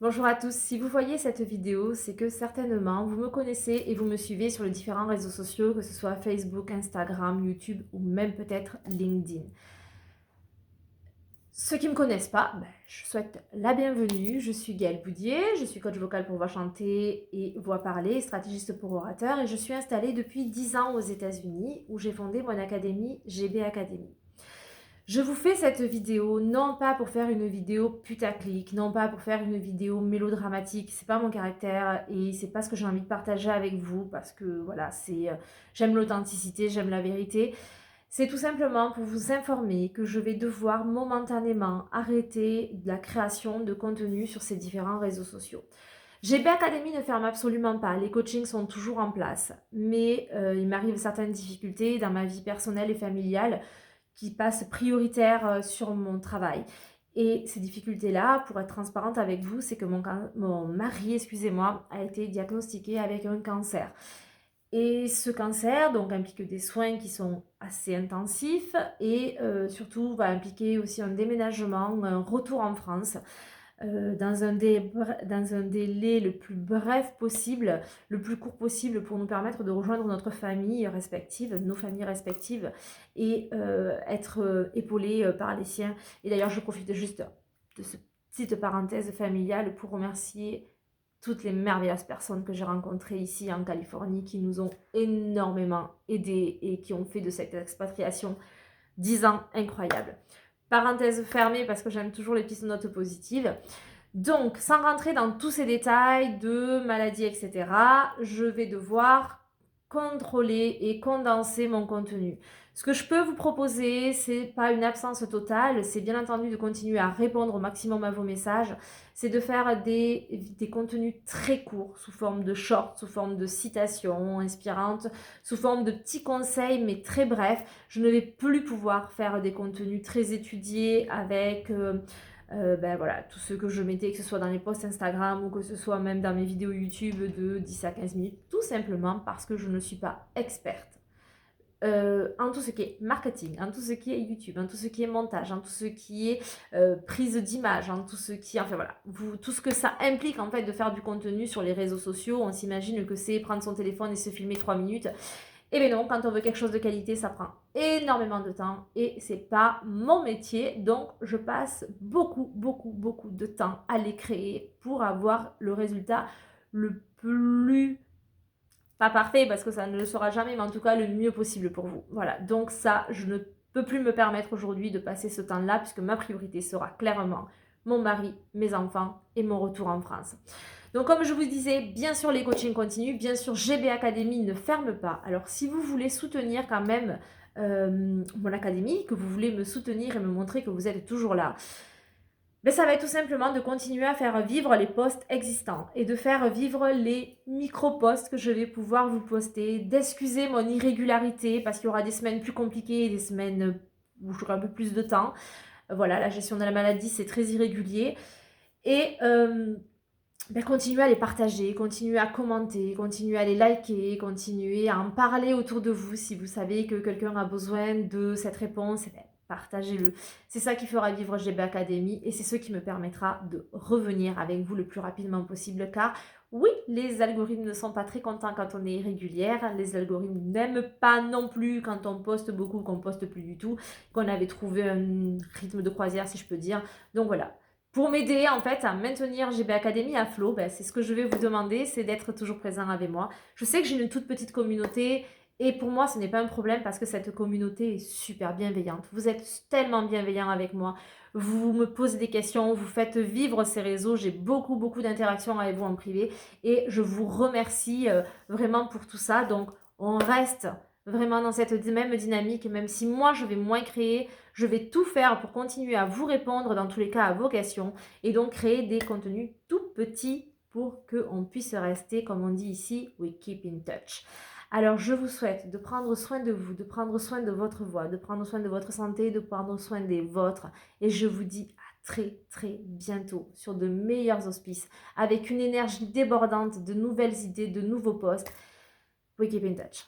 Bonjour à tous, si vous voyez cette vidéo, c'est que certainement vous me connaissez et vous me suivez sur les différents réseaux sociaux, que ce soit Facebook, Instagram, YouTube ou même peut-être LinkedIn. Ceux qui ne me connaissent pas, je souhaite la bienvenue. Je suis Gaëlle Boudier, je suis coach vocal pour voix chantée et voix parlée, stratégiste pour orateur et je suis installée depuis 10 ans aux États-Unis où j'ai fondé mon académie GB Academy. Je vous fais cette vidéo non pas pour faire une vidéo putaclic, non pas pour faire une vidéo mélodramatique, c'est pas mon caractère et c'est pas ce que j'ai envie de partager avec vous parce que voilà, j'aime l'authenticité, j'aime la vérité. C'est tout simplement pour vous informer que je vais devoir momentanément arrêter la création de contenu sur ces différents réseaux sociaux. GB Academy ne ferme absolument pas, les coachings sont toujours en place, mais il m'arrive certaines difficultés dans ma vie personnelle et familiale qui passe prioritaire sur mon travail. Et ces difficultés-là, pour être transparente avec vous, c'est que mon mari, excusez-moi, a été diagnostiqué avec un cancer. Et ce cancer donc implique des soins qui sont assez intensifs et surtout va impliquer aussi un déménagement, un retour en France dans dans un délai le plus bref possible, le plus court possible pour nous permettre de rejoindre notre famille respective, nos familles respectives et être épaulés par les siens. Et d'ailleurs, je profite juste de cette petite parenthèse familiale pour remercier toutes les merveilleuses personnes que j'ai rencontrées ici en Californie qui nous ont énormément aidés et qui ont fait de cette expatriation 10 ans incroyables. Parenthèse fermée parce que j'aime toujours les petites notes positives. Donc, sans rentrer dans tous ces détails de maladies, etc., je vais devoir contrôler et condenser mon contenu. Ce que je peux vous proposer, c'est pas une absence totale, c'est bien entendu de continuer à répondre au maximum à vos messages, c'est de faire des contenus très courts, sous forme de shorts, sous forme de citations inspirantes, sous forme de petits conseils, mais très brefs. Je ne vais plus pouvoir faire des contenus très étudiés avec voilà, tout ce que je mettais, que ce soit dans les posts Instagram ou que ce soit même dans mes vidéos YouTube de 10 à 15 minutes, tout simplement parce que je ne suis pas experte en tout ce qui est marketing, en tout ce qui est YouTube, en tout ce qui est montage, en tout ce qui est prise d'image, en tout ce qui est, enfin voilà, tout ce que ça implique en fait de faire du contenu sur les réseaux sociaux. On s'imagine que c'est prendre son téléphone et se filmer 3 minutes. Eh bien non, quand on veut quelque chose de qualité, ça prend énormément de temps et c'est pas mon métier. Donc, je passe beaucoup de temps à les créer pour avoir le résultat le plus, pas parfait parce que ça ne le sera jamais, mais en tout cas le mieux possible pour vous. Voilà, donc ça, je ne peux plus me permettre aujourd'hui de passer ce temps-là puisque ma priorité sera clairement mon mari, mes enfants et mon retour en France. Donc comme je vous disais, bien sûr les coachings continuent, bien sûr GB Academy ne ferme pas. Alors si vous voulez soutenir quand même mon académie, que vous voulez me soutenir et me montrer que vous êtes toujours là, ça va être tout simplement de continuer à faire vivre les posts existants et de faire vivre les micro-posts que je vais pouvoir vous poster, d'excuser mon irrégularité parce qu'il y aura des semaines plus compliquées et des semaines où j'aurai un peu plus de temps. Voilà, la gestion de la maladie, c'est très irrégulier. Et continuez à les partager, continuez à commenter, continuez à les liker, continuez à en parler autour de vous. Si vous savez que quelqu'un a besoin de cette réponse, partagez-le. C'est ça qui fera vivre GB Academy et c'est ce qui me permettra de revenir avec vous le plus rapidement possible car oui, les algorithmes ne sont pas très contents quand on est irrégulière. Les algorithmes n'aiment pas non plus quand on poste beaucoup, qu'on poste plus du tout, qu'on avait trouvé un rythme de croisière si je peux dire. Donc voilà. Pour m'aider en fait à maintenir GB Academy à flot, c'est ce que je vais vous demander, c'est d'être toujours présent avec moi. Je sais que j'ai une toute petite communauté et pour moi ce n'est pas un problème parce que cette communauté est super bienveillante. Vous êtes tellement bienveillants avec moi, vous me posez des questions, vous faites vivre ces réseaux, j'ai beaucoup d'interactions avec vous en privé et je vous remercie vraiment pour tout ça. Donc on reste vraiment dans cette même dynamique, même si moi je vais moins créer, je vais tout faire pour continuer à vous répondre dans tous les cas à vos questions et donc créer des contenus tout petits pour qu'on puisse rester, comme on dit ici, we keep in touch. Alors je vous souhaite de prendre soin de vous, de prendre soin de votre voix, de prendre soin de votre santé, de prendre soin des vôtres et je vous dis à très bientôt sur de meilleurs auspices avec une énergie débordante, de nouvelles idées, de nouveaux posts. We keep in touch.